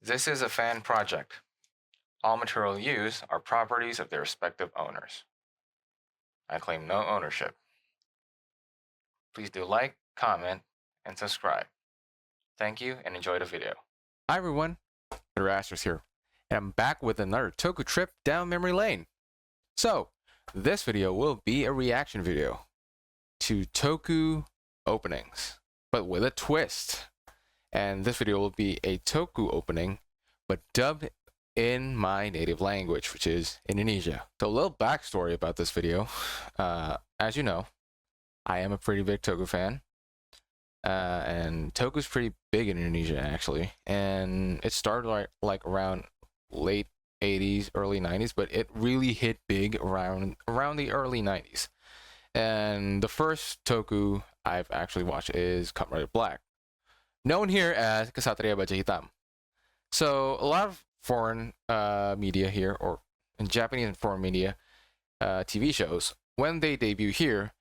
This is a fan project. All material used are properties of their respective owners. I claim no ownership. Please do like, comment, and subscribe. Thank you and enjoy the video. Hi everyone, Astros here, and I'm back with another Toku trip down memory lane. So, this video will be a reaction video to Toku openings, but with a twist. And this video will be a Toku opening, but dubbed in my native language, which is Indonesia. So a little backstory about this video. As you know, I am a pretty big Toku fan. And Toku's pretty big in Indonesia, actually. And it started like around late 80s, early 90s, but it really hit big around the early 90s. And the first Toku I've actually watched is Kamenrider Black, known here as Ksatria Baja Hitam. So a lot of foreign media here, or in Japanese and foreign media TV shows, when they debut here,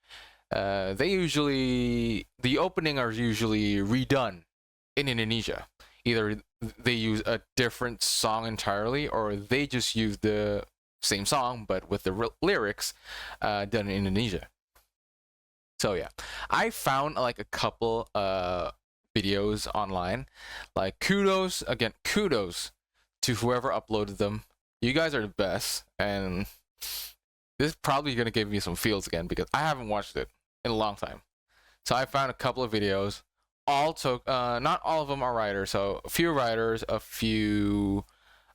the opening are usually redone in Indonesia. Either they use a different song entirely, or they just use the same song but with the lyrics done in Indonesia. So yeah, I found like a couple videos online. Like kudos to whoever uploaded them. You guys are the best, and this is probably gonna give me some feels again because I haven't watched it in a long time. So I found a couple of videos. Not all of them are writers. So a few writers, a few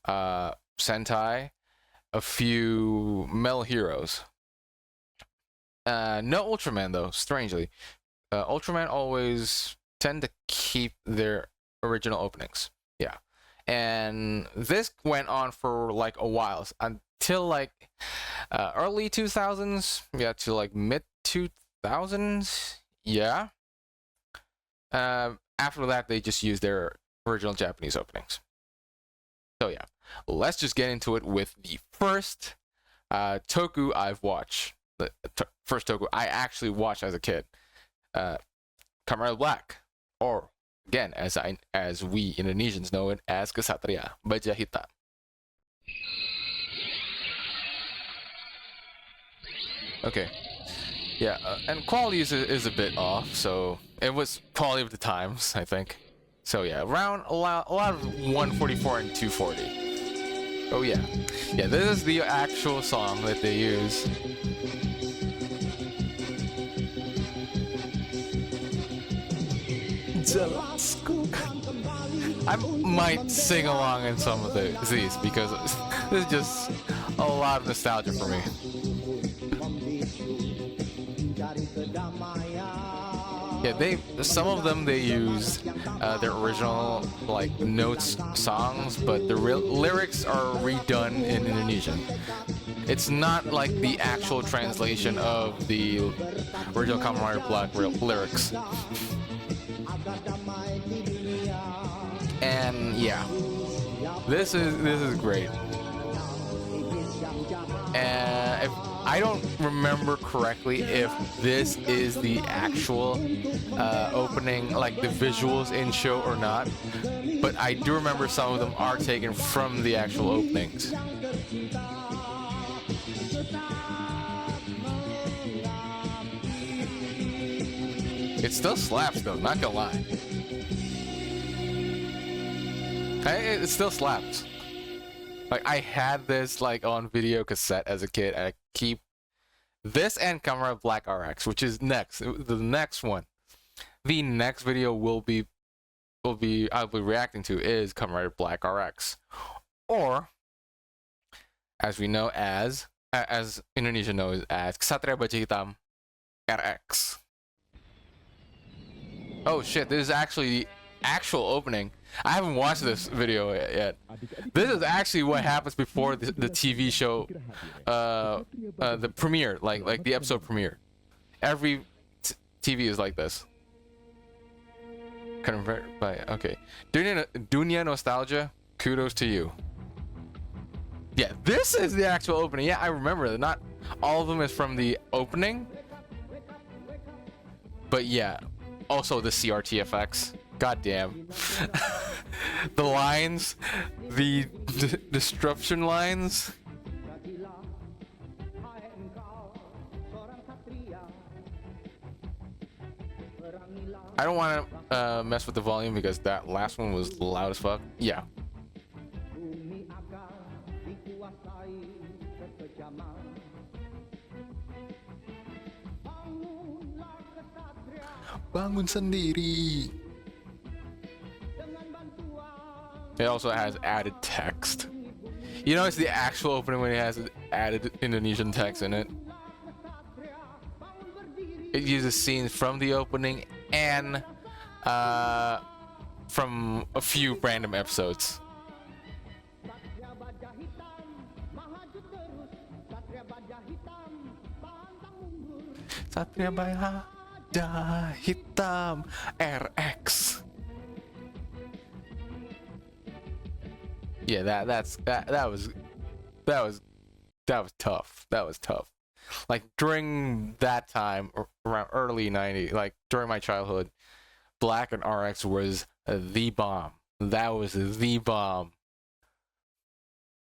Sentai, a few male heroes. No Ultraman though, strangely. Ultraman always tend to keep their original openings. Yeah. And this went on for like a while, until like early 2000s, yeah, to like mid 2000s, yeah. After that, they just used their original Japanese openings. So yeah, let's just get into it with the first Toku I've watched. The first Toku I actually watched as a kid, Kamenrider Black, or again, as we Indonesians know it as Ksatria Baja Hitam. Okay, yeah, and quality is a bit off, so it was quality of the times, I think. So yeah, around a lot of 144 and 240. Oh yeah, this is the actual song that they use. I might sing along in some of these because this is just a lot of nostalgia for me. Yeah, some of them they use their original like notes songs, but the lyrics are redone in Indonesian. It's not like the actual translation of the original Kamenrider Black lyrics. And yeah, this is great. And if I don't remember correctly if this is the actual opening, like the visuals in show or not, but I do remember some of them are taken from the actual openings. It still slaps though, not gonna lie. It still slaps. Like I had this like on video cassette as a kid, and I keep this and Kamenrider Black RX, which is next. The next one. The next video I'll be reacting to is Kamenrider Black RX, or as we know as Indonesia knows as Ksatria Baja Hitam RX. Oh shit! This is actually the actual opening. I haven't watched this video yet. This is actually what happens before the TV show, the premiere, like the episode premiere. Every TV is like this. Convert by okay. Dunia Nostalgia. Kudos to you. Yeah, this is the actual opening. Yeah, I remember that. Not all of them is from the opening, but yeah. Also the CRT effects. God damn. the lines, the disruption lines. I don't want to mess with the volume because that last one was loud as fuck. Yeah. Bangun sendiri. It also has added text. You know, it's the actual opening when it has added Indonesian text in it. It uses scenes from the opening and from a few random episodes. Satria Baja Hitam RX. Yeah, that was tough. That was tough. Like during that time, around early 90s, like during my childhood, Black and RX was the bomb. That was the bomb.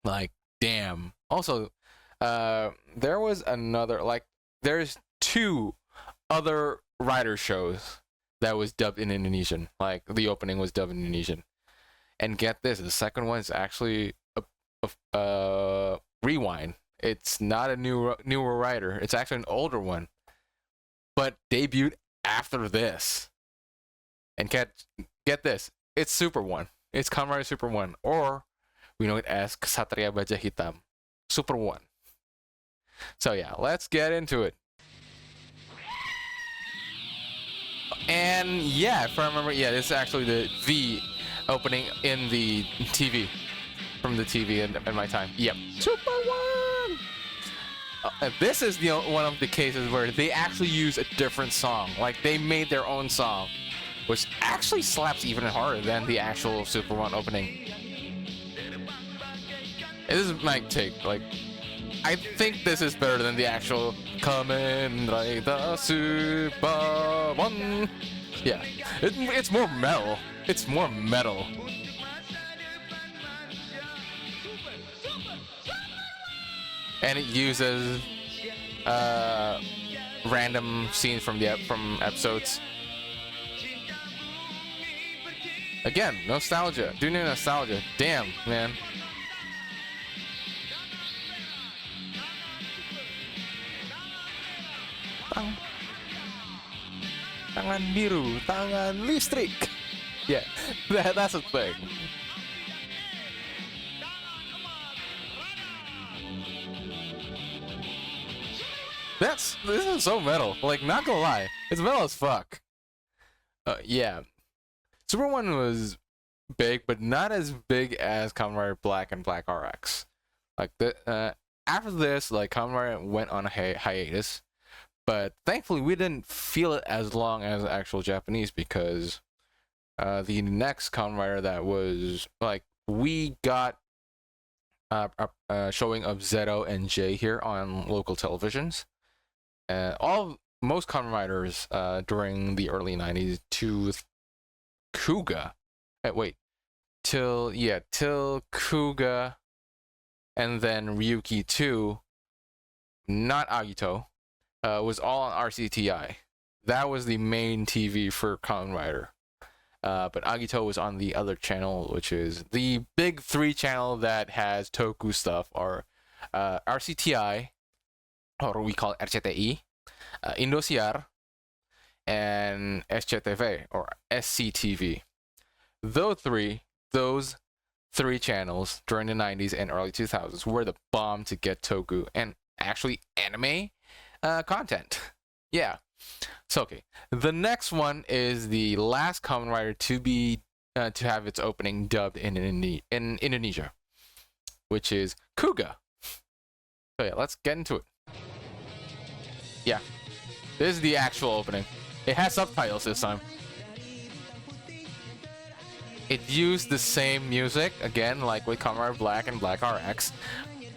Like, damn. Also, there was another, like, there's 2 other rider shows that was dubbed in Indonesian. Like, the opening was dubbed in Indonesian. And get this, the second one is actually a rewind. It's not a newer rider. It's actually an older one, but debuted after this. And get this, it's Super 1. It's Kamen Rider Super 1, or we know it as Ksatria Baja Hitam Super 1. So yeah, let's get into it. And yeah, if I remember, yeah, this is actually the opening in the TV, from the TV in my time. Yep, Super 1! This is one of the cases where they actually use a different song. Like, they made their own song, which actually slaps even harder than the actual Super 1 opening. This is my take. Like, I think this is better than the actual kamenrider Super 1. Yeah, it's more metal. It's more metal. And it uses random scenes from episodes. Again, nostalgia. Do new nostalgia. Damn, man. Tangan biru, tangan listrik. Yeah, that's a thing. This is so metal. Like, not gonna lie, it's metal as fuck. Yeah, Super 1 was big, but not as big as Kamen Rider Black and Black RX. Like, after this, like, Kamen Rider went on a hiatus, but thankfully we didn't feel it as long as actual Japanese, because the next Kamen Rider that was, like, we got a showing of Zero and J here on local televisions. Most Kamen Riders during the early 90s to Kuga. Till Kuga, and then Ryuki 2, not Agito, was all on RCTI. That was the main TV for Kamen Rider. But Agito was on the other channel, which is the big 3 channel that has Toku stuff, or RCTI, or we call it RCTI, Indosiar, and SCTV, or SCTV. Those three channels during the 90s and early 2000s were the bomb to get Toku and actually anime content. Yeah. So okay, the next one is the last Kamen Rider to be to have its opening dubbed in Indonesia, which is Kuga. So yeah, let's get into it. Yeah, this is the actual opening. It has subtitles this time. It used the same music again, like with Kamen Rider Black and Black RX,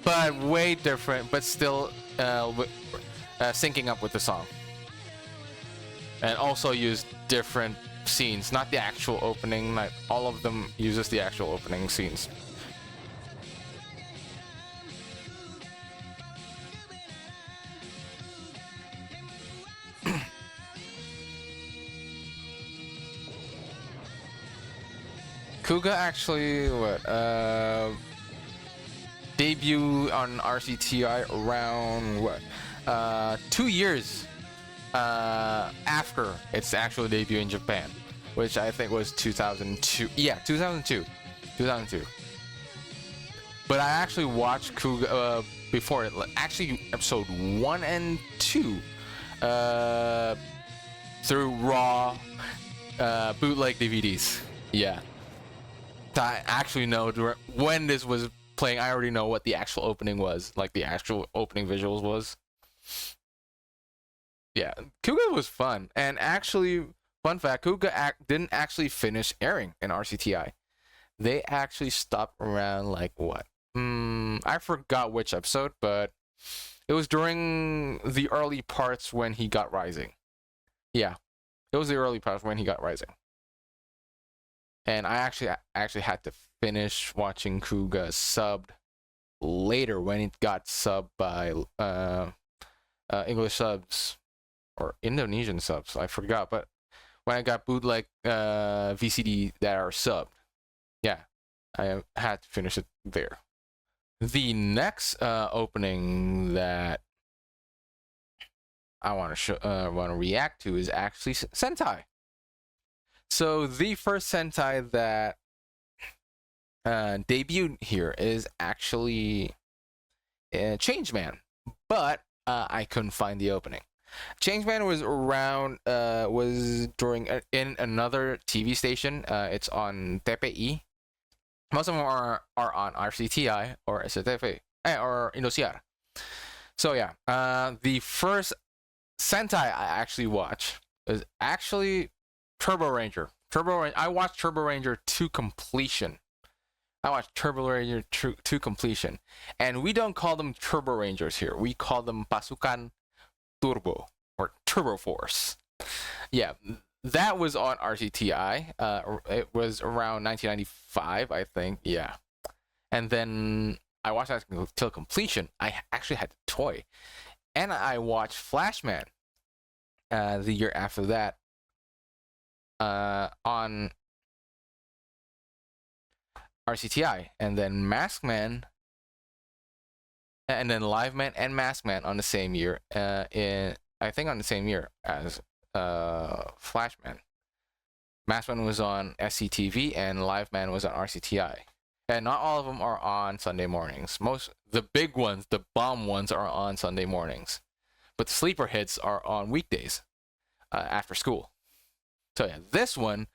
but way different, but still syncing up with the song. And also used different scenes, not the actual opening. Not all of them uses the actual opening scenes. Kuga actually debut on RCTI around 2 years after its actual debut in Japan, which I think was 2002. Yeah, 2002. But I actually watched Kuga before it. Actually, episode 1 and 2 through Raw bootleg DVDs. Yeah. I actually know when this was playing. I already know what the actual opening was, like the actual opening visuals was. Yeah, Kuga was fun, and actually, fun fact: Kuga didn't actually finish airing in RCTI. They actually stopped around like what? I forgot which episode, but it was during the early parts when he got Rising. Yeah, it was the early parts when he got Rising. And I actually had to finish watching Kuga subbed later when it got subbed by English subs or Indonesian subs. I forgot, but when I got bootleg VCD that are subbed, yeah, I had to finish it there. The next opening that I want to react to is actually Sentai. So the first Sentai that debuted here is actually Changeman, but I couldn't find the opening. Changeman was around was during in another TV station. It's on TPI. Most of them are on RCTI or SCTV or Indosiar. So yeah, the first Sentai I actually watched is actually Turbo Ranger. I watched Turbo Ranger to completion. To completion. And we don't call them Turbo Rangers here. We call them Pasukan Turbo or Turbo Force. Yeah, that was on RCTI. It was around 1995, I think. Yeah. And then I watched that till completion. I actually had the toy. And I watched Flashman the year after that. On RCTI, and then Maskman, and then Liveman and Maskman on the same year. I think on the same year as Flashman. Maskman was on SCTV and Liveman was on RCTI. And not all of them are on Sunday mornings. The big ones, the bomb ones, are on Sunday mornings, but the sleeper hits are on weekdays after school. So yeah, this one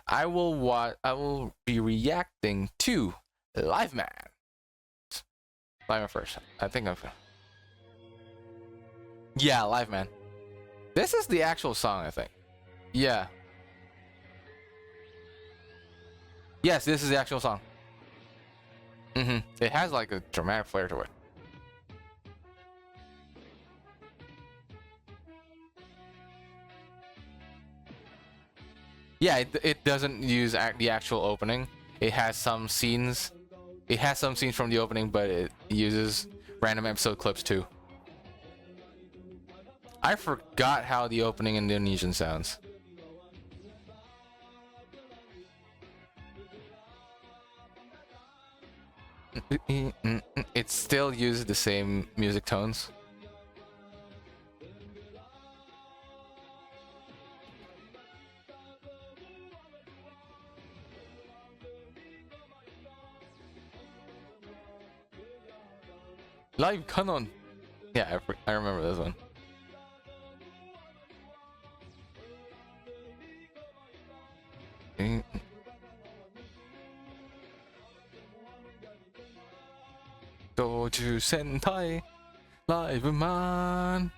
I will be reacting to Liveman. Liveman first. I think yeah, Liveman. This is the actual song, I think. Yeah. Yes, this is the actual song. It has like a dramatic flair to it. Yeah, it doesn't use the actual opening. It has some scenes. It has some scenes from the opening, but it uses random episode clips too. I forgot how the opening in Indonesian sounds. It still uses the same music tones. Live Canon. Yeah, I remember this one. Doju Sentai Live Man.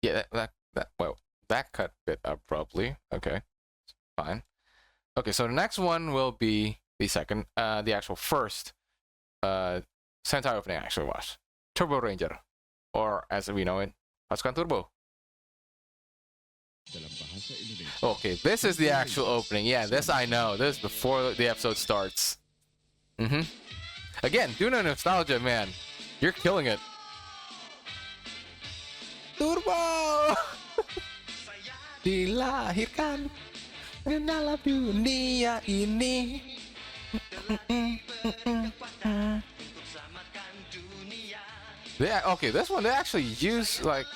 Yeah, that cut a bit abruptly. Okay, fine. Okay, so the next one will be the actual first Sentai opening I actually watched. Turbo Ranger, or as we know it, Pasukan Turbo. Okay, this is the actual opening. Yeah, this I know. This is before the episode starts. Again, do no nostalgia, man. You're killing it. Turbo! Dilahirkan dalam dunia ini. Okay, this one they actually use like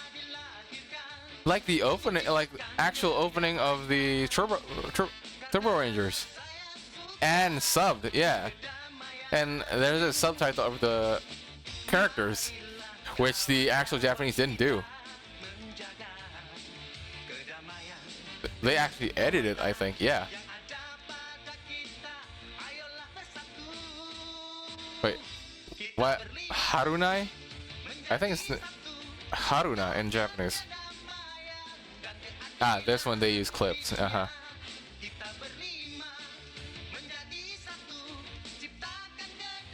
the opening, like actual opening of the Turbo Rangers, and subbed, yeah. And there's a subtitle of the characters, which the actual Japanese didn't do. They actually edited, I think, yeah. Wait, what? Harunai? I think it's Haruna in Japanese. Ah, this one they use clips.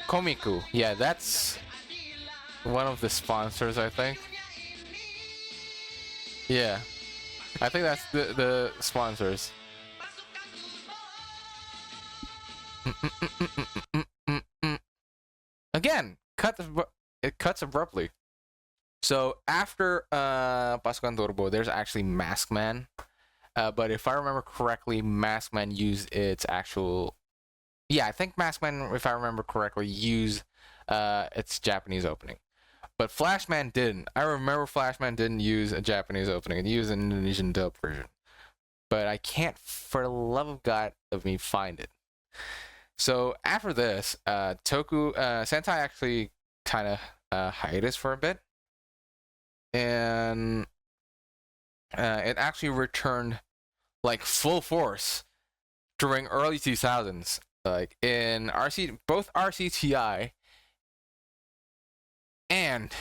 Komiku. Yeah, that's one of the sponsors, I think. Yeah. I think that's the sponsors. Again, it cuts abruptly. So after Pasukan Turbo, there's actually Mask Man. But if I remember correctly, Mask Man used its actual... Yeah, I think Mask Man, if I remember correctly, used its Japanese opening. But Flashman didn't. I remember Flashman didn't use a Japanese opening. It used an Indonesian dub version. But I can't, for the love of God, of me find it. So after this, Toku Sentai actually kind of hiatus for a bit, and it actually returned like full force during early 2000s, like in both RCTI and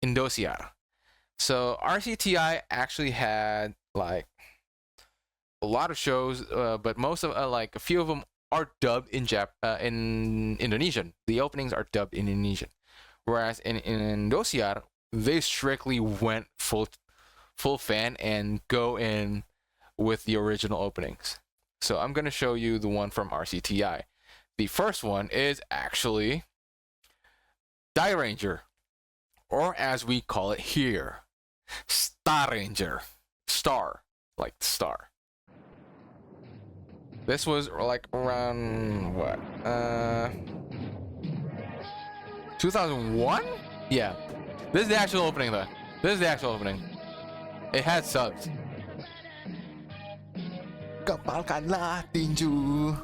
Indonesian. So RCTI actually had like a lot of shows, but most of like a few of them are dubbed in Indonesian. The openings are dubbed in Indonesian, whereas in Indosiar they strictly went full fan and go in with the original openings. So I'm gonna show you the one from RCTI. The first one is actually Die Ranger, or as we call it here, Star Ranger. Star, like star. This was like around what? 2001? Yeah. This is the actual opening though. This is the actual opening. It had subs. Kepalkanlah tinju.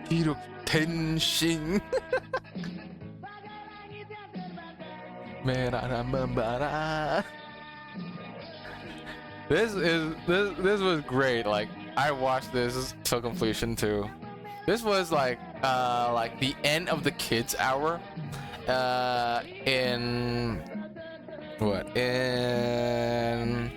Hidup Tenshin. Merah dan membara. This was great. Like I watched this till completion too. This was like the end of the kids hour. In what? In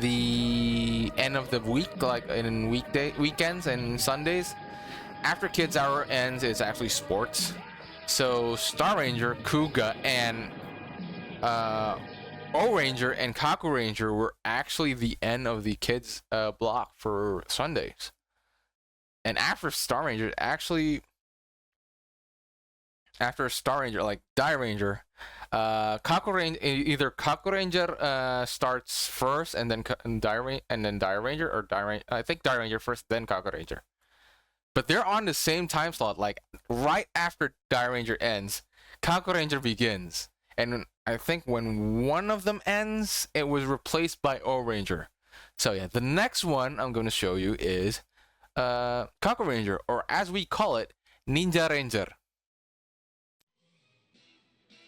the end of the week, like in weekends and Sundays. After kids hour ends, it's actually sports. So Star Ranger, Kuga, and O Ranger and Kaku Ranger were actually the end of the kids block for Sundays. And after Star Ranger, like Die Ranger, Kaku Ranger, either Kaku Ranger starts first and then Die Ranger, or I think Die Ranger first, then Kaku Ranger. But they're on the same time slot, like right after Die Ranger ends, Kaku Ranger begins. And I think when one of them ends, it was replaced by O Ranger. So yeah, the next one I'm going to show you is Kaku Ranger, or as we call it, Ninja Ranger.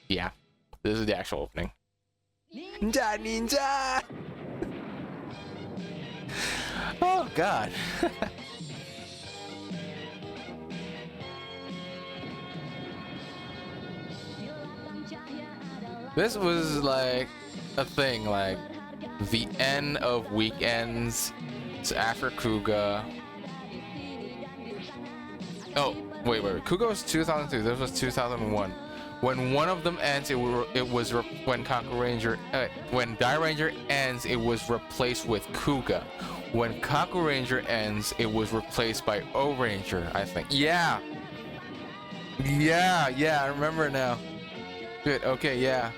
Yeah, this is the actual opening. Ninja! Oh God. This was like a thing, like the end of weekends. It's after Kuga. Oh, wait. Kuga was 2002. This was 2001. When one of them ends, when Kaku Ranger, when Die Ranger ends, it was replaced with Kuga. When Kaku Ranger ends, it was replaced by O Ranger, I think. Yeah, I remember now. Good. Okay, yeah.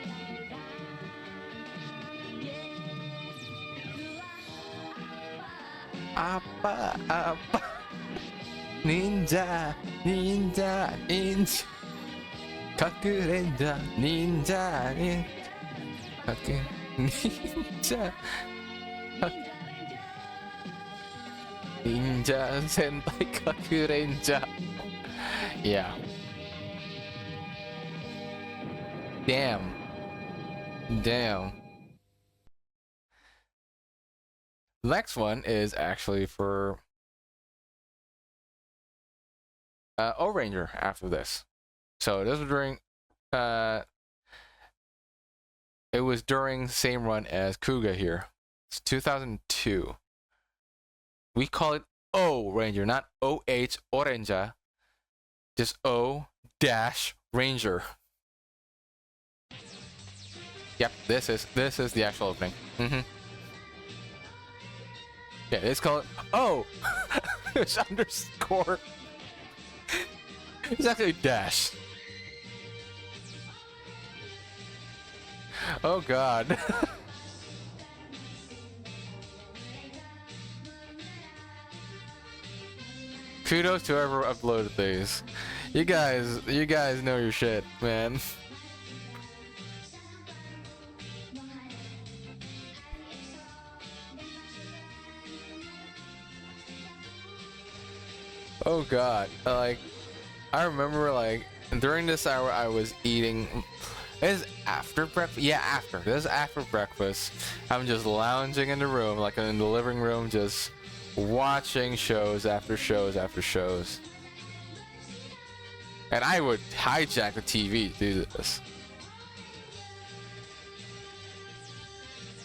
Apa. Ninja. Kakurenda ninja. Ninja. Ninja Sentai Kakurenja. Yeah. Damn. Next one is actually for O Ranger after this. So this was during it was during same run as Kuga here. It's 2002. We call it O Ranger, not OH Orange. Just O dash Ranger. Yep, this is the actual opening. Yeah, it's called O. It's underscore. It's actually dash. Oh god. Kudos to whoever uploaded these. You guys know your shit, man. Oh god. Like, I remember, like, during this hour I was eating. This is after breakfast. Yeah, after. This is after breakfast. I'm just lounging in the room, like in the living room, just watching shows after shows after shows. And I would hijack the TV to do this.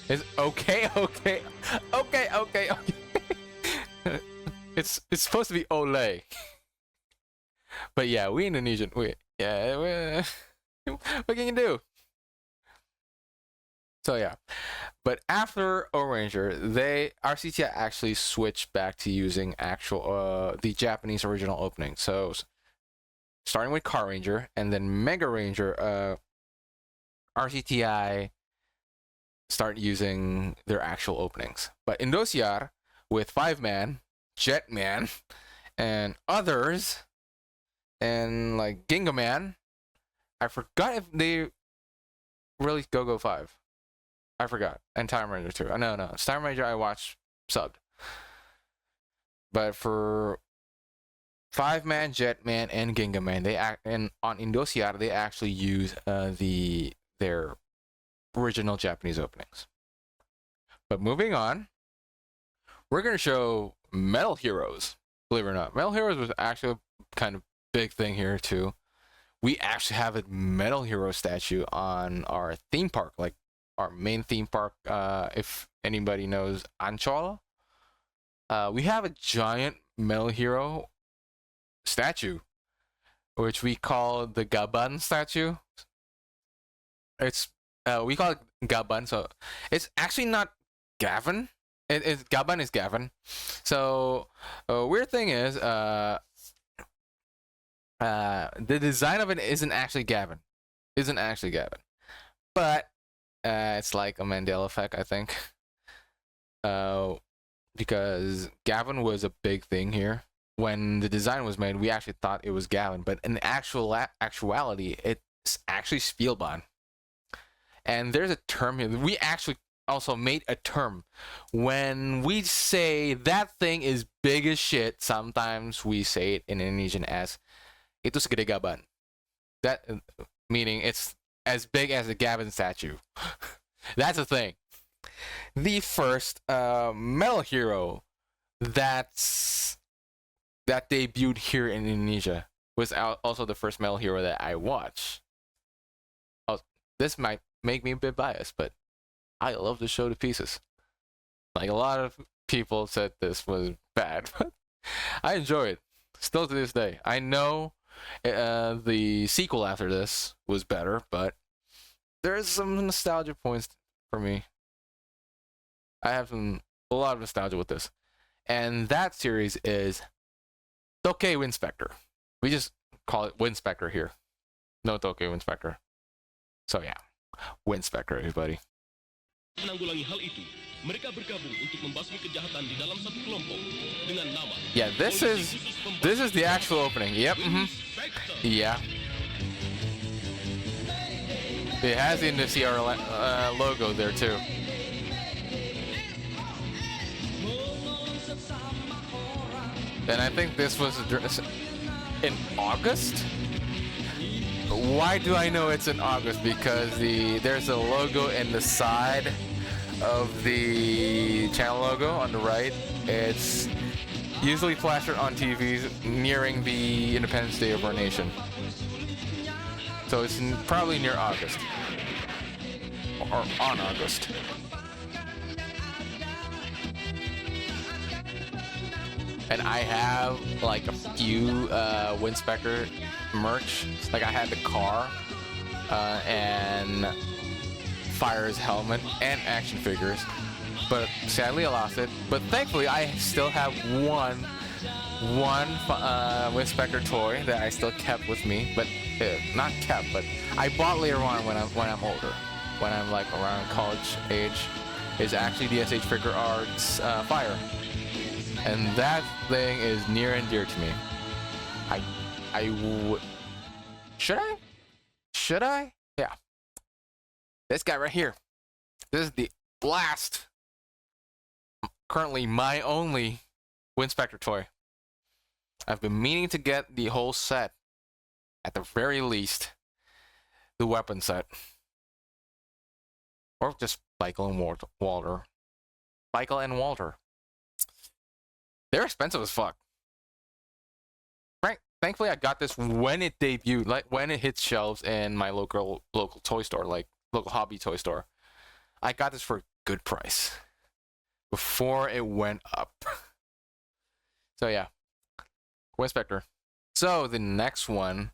It's okay. It's supposed to be Olay. But yeah, we Indonesian. What can you do? So yeah, but after O Ranger, RCTI actually switched back to using actual the Japanese original opening. So starting with Car Ranger and then Mega Ranger, RCTI start using their actual openings. But Indosiar with Five-Man, Jetman, and others, and like Gingaman, I forgot if they released Go-Go 5. I forgot. And Time Ranger 2. No. Time Ranger I watched subbed. But for Five-Man, Jetman, and Gingaman, and on Indosiar they actually use their original Japanese openings. But moving on, we're gonna show Metal Heroes. Believe it or not, Metal Heroes was actually a kind of big thing here too. We actually have a Metal Hero statue on our theme park, like our main theme park. If anybody knows Ancol, we have a giant Metal Hero statue, which we call the Gaban statue. It's we call it Gaban, so it's actually not Gavin. Gaban is Gavin. So weird thing is, the design of it isn't actually Gavin, but it's like a Mandela effect, I think. Because Gavin was a big thing here. When the design was made, we actually thought it was Gavin, but in actuality, it's actually Spielbahn. And there's a term here. We actually also made a term. When we say that thing is big as shit, sometimes we say it in Indonesian as itu segede gaban. That meaning it's as big as the Gavin statue. That's a thing. The first Metal Hero that debuted here in Indonesia was also the first Metal Hero that I watched. Oh, this might make me a bit biased, but I love the show to pieces. Like, a lot of people said this was bad, but I enjoy it. Still to this day. I know the sequel after this was better, but there's some nostalgia points for me. I have a lot of nostalgia with this. And that series is Toku Winspector. We just call it Winspector here. No Toku Winspector. So yeah, Winspector, everybody. Menanggulangi hal itu, mereka bergabung untuk membasmi kejahatan di dalam satu kelompok dengan nama. Yeah, this is the actual opening. Yep. Yeah. It has the NCR logo there too. And I think this was in August. Why do I know it's in August? Because there's a logo in the side of the channel logo on the right. It's usually plastered on TVs nearing the Independence Day of our nation. So it's probably near August. Or on August. And I have like a few Winspector merch. Like I had the car and Fire's helmet and action figures, but sadly I lost it. But thankfully I still have one Winspector toy that I still kept with me, but not kept, but I bought later on when I'm older, when I'm like around college age. Is actually the SH Figure Arts Fire. And that thing is near and dear to me. Should I? Yeah. This guy right here. This is the last, currently my only Winspector toy. I've been meaning to get the whole set. At the very least, the weapon set. Or just Michael and Walter. Michael and Walter. They're expensive as fuck. Right? Thankfully, I got this when it debuted, like when it hit shelves in my local toy store, like local hobby toy store. I got this for a good price before it went up. So yeah, Winspector. So the next one,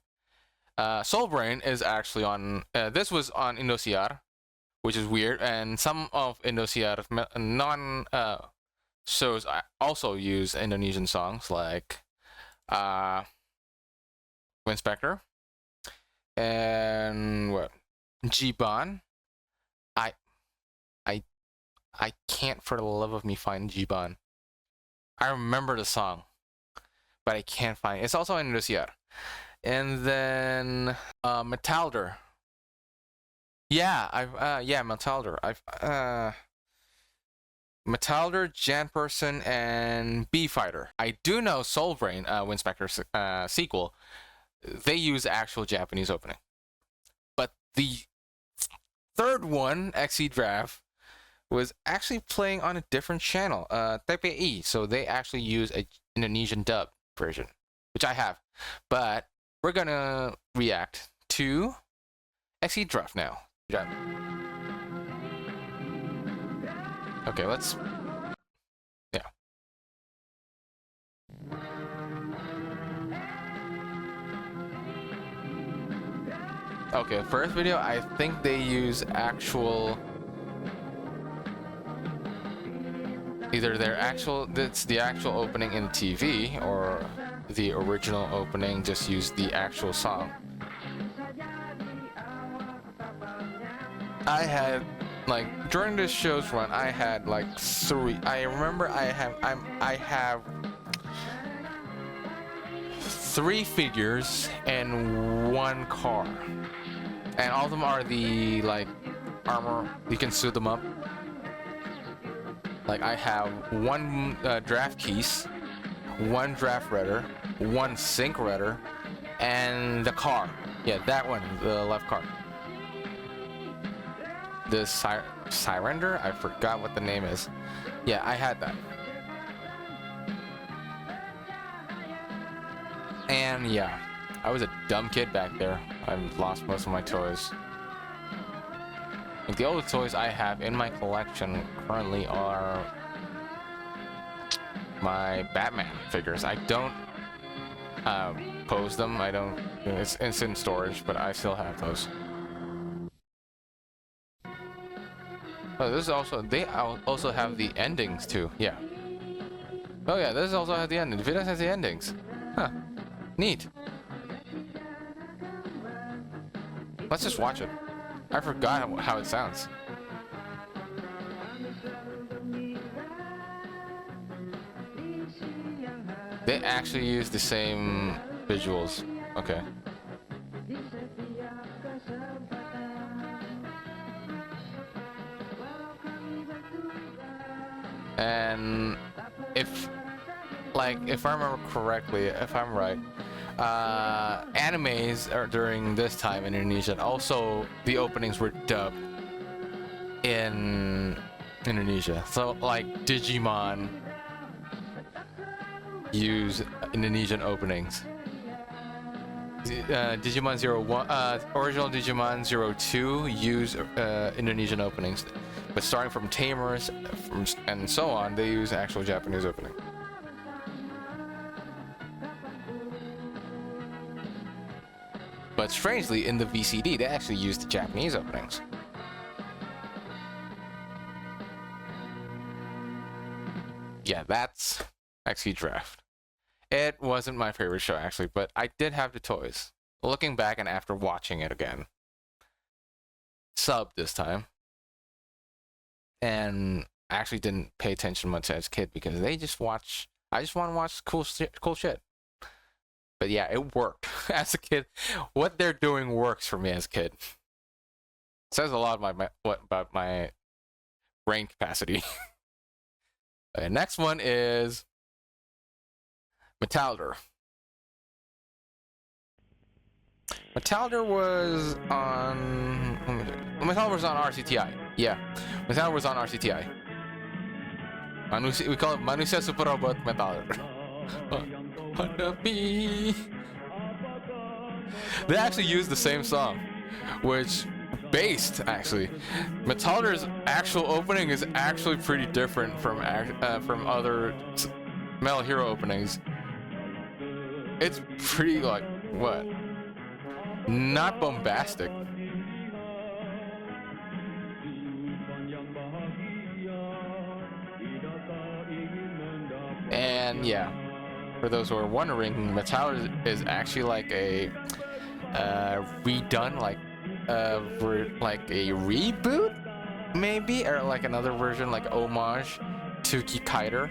Soul Brain is actually on. This was on Indonesian, which is weird, and some of Indonesian non shows also use Indonesian songs like Winspector and what Jiban. I can't for the love of me find Jiban. I remember the song, but I can't find it. It's also in Indonesian. And then Metalder. Yeah, Metalder. Metalder, Janperson, and B-Fighter. I do know Soul Brain, Winspector sequel, they use actual Japanese opening. But the third one, XE Draft, was actually playing on a different channel, TPI, so they actually use an Indonesian dub version, which I have. But we're gonna react to XE Draft now. Yeah. Okay, let's... Yeah. Okay, first video, I think they use actual... Either it's the actual opening in TV, or the original opening just used the actual song. I had, like, during this show's run, I had like 3. I remember I have 3 figures and 1 car, and all of them are the like armor. You can suit them up. Like I have 1 draft keys, 1 draft redder, 1 sync redder, and the car. Yeah, that one, the left car. The Surrender? I forgot what the name is. Yeah, I had that. And yeah, I was a dumb kid back there. I lost most of my toys. Like, the only toys I have in my collection currently are my Batman figures. I don't pose them. I don't. It's in storage, but I still have those. Oh, this is also. They also have the endings too. Yeah. Oh yeah, this also has the endings. It has the endings. Huh. Neat. Let's just watch it. I forgot how it sounds. They actually use the same visuals. Okay. And if I remember correctly, if I'm right, animes are during this time in Indonesia. Also, the openings were dubbed in Indonesia. So, like Digimon use Indonesian openings. Digimon 01, original Digimon 02 use Indonesian openings, but starting from Tamers and so on, they use actual Japanese opening. But strangely, in the VCD, they actually used the Japanese openings. Yeah, that's XQ Draft. It wasn't my favorite show, actually, but I did have the toys. Looking back and after watching it again. Sub this time. And I actually didn't pay attention much as a kid because I just want to watch cool shit. But yeah, it worked as a kid. What they're doing works for me as a kid. Says a lot about my brain capacity. Okay, next one is Metalder. Metalder was on RCTI. Yeah, Metalder was on RCTI. We call it Manusia Super Robot Metalder. They actually used the same song, which actually. Metalder's actual opening is actually pretty different from other Metal Hero openings. It's pretty like what? Not bombastic. And yeah, for those who are wondering, Metalder is actually like a redone, like a reboot, maybe, or like another version, like homage to Kikaider.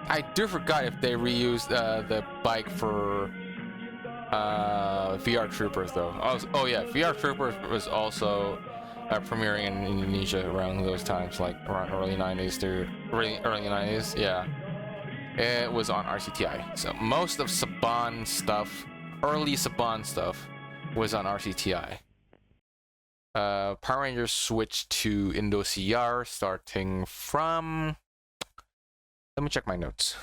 I do forgot if they reused the bike for VR Troopers though. Oh yeah, VR Troopers was also premiering in Indonesia around those times, like around early 90s to early 90s. Yeah, it was on RCTI. So most of Saban stuff, early Saban stuff, was on RCTI. Power Rangers switched to Indosiar starting from. Let me check my notes.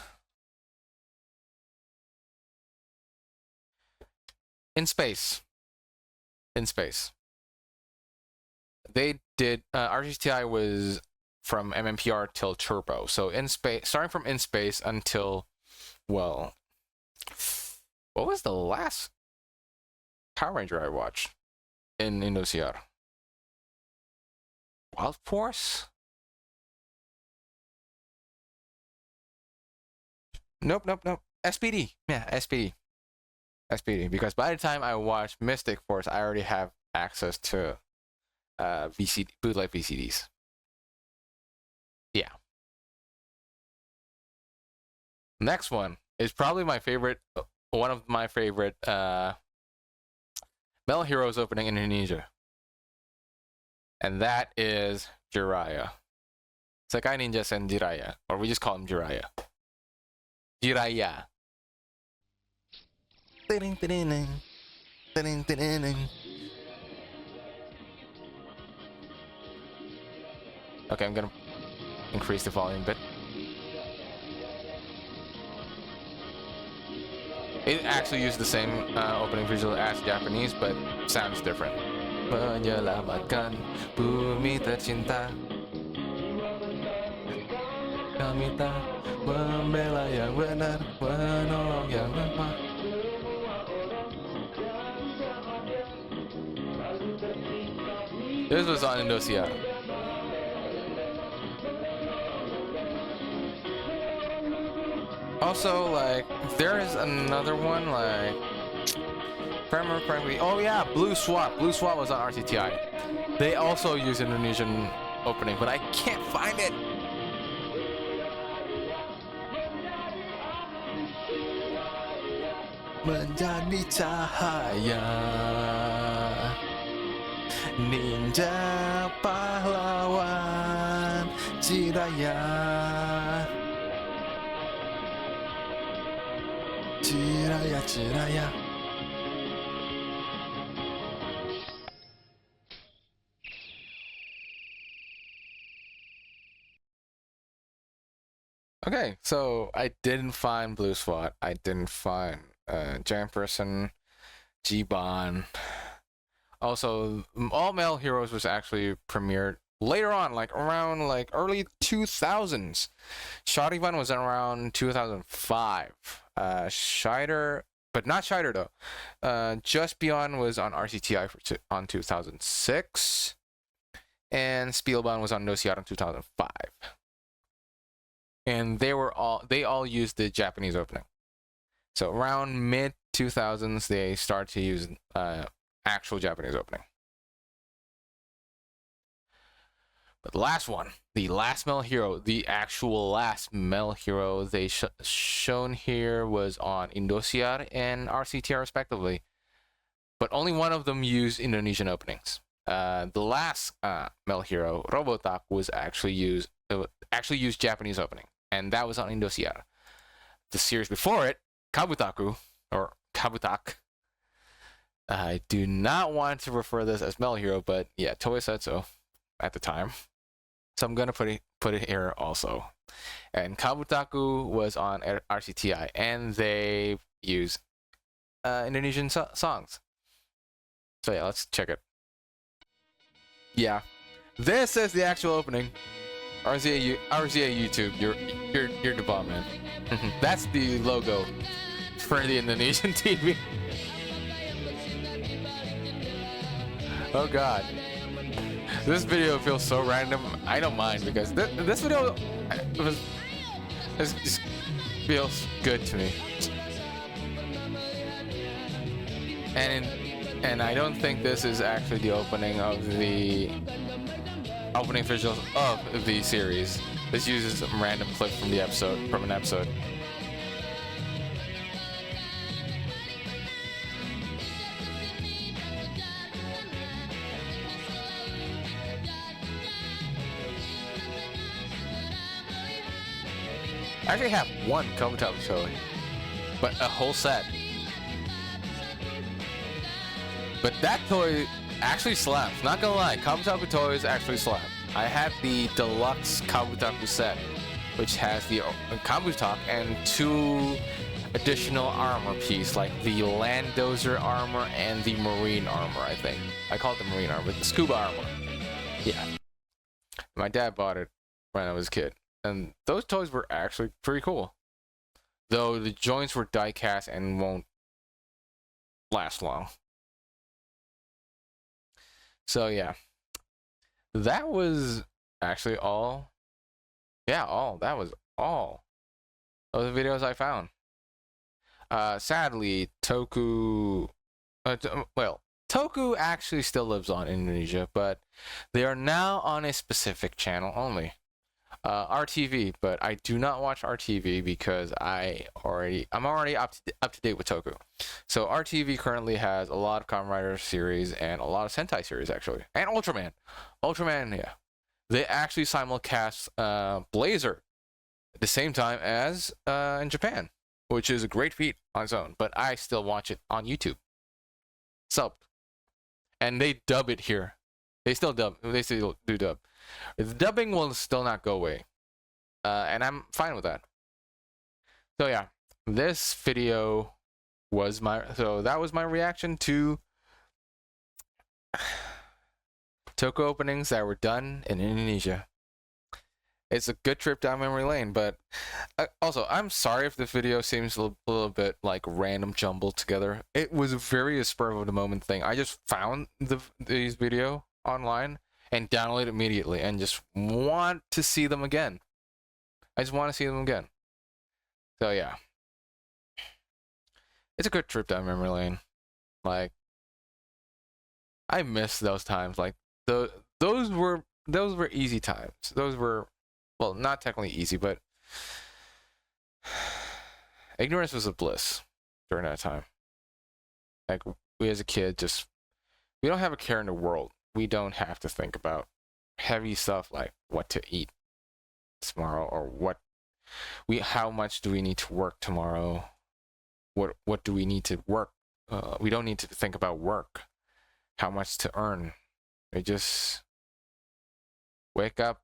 In space. They did RCTI was from MMPR till Turbo. So in space, starting from In Space until, well, what was the last Power Ranger I watched in Indosiar? Wild Force? Nope. SPD. Yeah, SPD. Because by the time I watched Mystic Force, I already have access to bootleg VCDs. Yeah. Next one is probably my favorite, one of my favorite Metal Heroes opening in Indonesia. And that is Jiraiya. Sekai Ninja Sen Jiraiya, or we just call him Jiraiya. Jiraiya. Okay, I'm gonna increase the volume a bit. It actually used the same opening visual as Japanese, but sounds different. Menyelamatkan bumi tercinta, kami tak membela yang benar, menolong yang lemah. This was on Indonesian. Also, like, there is another one, like, if I remember correctly, oh yeah, Blue Swap. Blue Swap was on RTTI. They also use Indonesian opening, but I can't find it. Menjadi cahaya, ninja pahlawan Jiraya, Jiraya, Jiraya. Okay, so I didn't find Blue SWAT. I didn't find Giant Person, G-Bon. Also, All Male Heroes was actually premiered later on, like around like early 2000s. Sharivan was around 2005. Scheider, but not Scheider though. Just Beyond was on RCTI on 2006, and Spielban was on Nosiar in 2005. And they all used the Japanese opening. So around mid 2000s, they start to use actual Japanese opening. But the last one, the last male hero, the actual last male hero they shown here was on Indosiar and RCTR respectively. But only one of them used Indonesian openings. The last male hero, Robotak, was actually used Japanese opening, and that was on Indosiar. The series before it, Kabutaku, or Kabutak. I do not want to refer this as male hero, but yeah, Toei said so at the time. So I'm gonna put it here also. And Kabutaku was on RCTI, and they use Indonesian songs. So yeah, let's check it. Yeah, this is the actual opening. RZA YouTube, you're the bomb, man. That's the logo for the Indonesian TV. Oh god, this video feels so random. I don't mind because this video just feels good to me, and I don't think this is actually the opening of the opening visuals of the series. This uses some random clip from an episode. I actually have one Tokusatsu toy, but a whole set. But that toy actually slaps. Not gonna lie, Kabutaku toys actually slap. I had the deluxe Kabutaku set, which has the Kabutak and 2 additional armor piece, like the Landozer armor and the Marine armor, I think. I call it the Marine armor, but the Scuba armor. Yeah. My dad bought it when I was a kid. And those toys were actually pretty cool. Though the joints were die cast and won't last long. So yeah. That was actually all. Yeah, that was all of the videos I found. Sadly, Toku Toku actually still lives on in Indonesia, but they are now on a specific channel only. RTV, but I do not watch RTV because I'm already up to date with Toku. So RTV currently has a lot of kamenrider series and a lot of Sentai series actually, and Ultraman, yeah. They actually simulcast Blazer at the same time as in Japan, which is a great feat on its own. But I still watch it on YouTube, subbed, and they dub it here. They still do dub. The dubbing will still not go away, and I'm fine with that. So yeah, this video that was my reaction to Toku openings that were done in Indonesia. It's a good trip down memory lane, but also, I'm sorry if this video seems a little bit like random jumbled together. It was a very spur of the moment thing. I just found these video online and downloaded immediately and just want to see them again. I just want to see them again. So yeah. It's a good trip down memory lane. Like, I miss those times. Like, those were easy times. Those were, well, not technically easy, but ignorance was a bliss during that time. Like, we as a kid we don't have a care in the world. We don't have to think about heavy stuff like what to eat tomorrow or how much do we need to work tomorrow. What do we need to work? We don't need to think about work, how much to earn. We just wake up.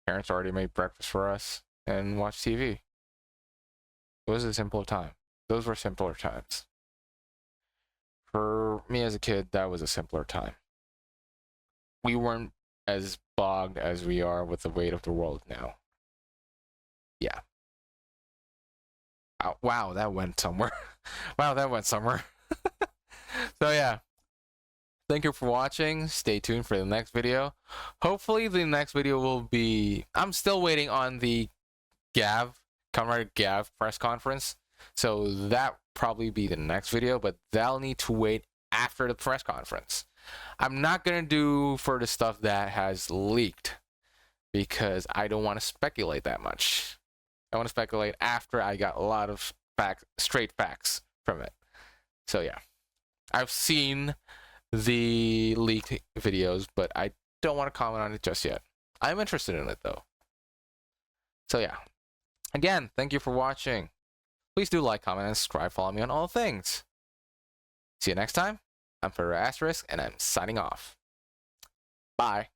Parents already made breakfast for us and watch TV. It was a simpler time. Those were simpler times. For me as a kid, that was a simpler time. We weren't as bogged as we are with the weight of the world now. Yeah. Wow, that went somewhere. Wow, that went somewhere. So yeah. Thank you for watching. Stay tuned for the next video. Hopefully the next video will be... I'm still waiting on the kamenrider Gav press conference. So that probably be the next video, but that'll need to wait after the press conference. I'm not going to do further stuff that has leaked because I don't want to speculate that much. I want to speculate after I got a lot of straight facts from it. So yeah, I've seen the leaked videos, but I don't want to comment on it just yet. I'm interested in it though. So yeah, again, thank you for watching. Please do like, comment, and subscribe. Follow me on all things. See you next time. I'm Asterisk, and I'm signing off. Bye.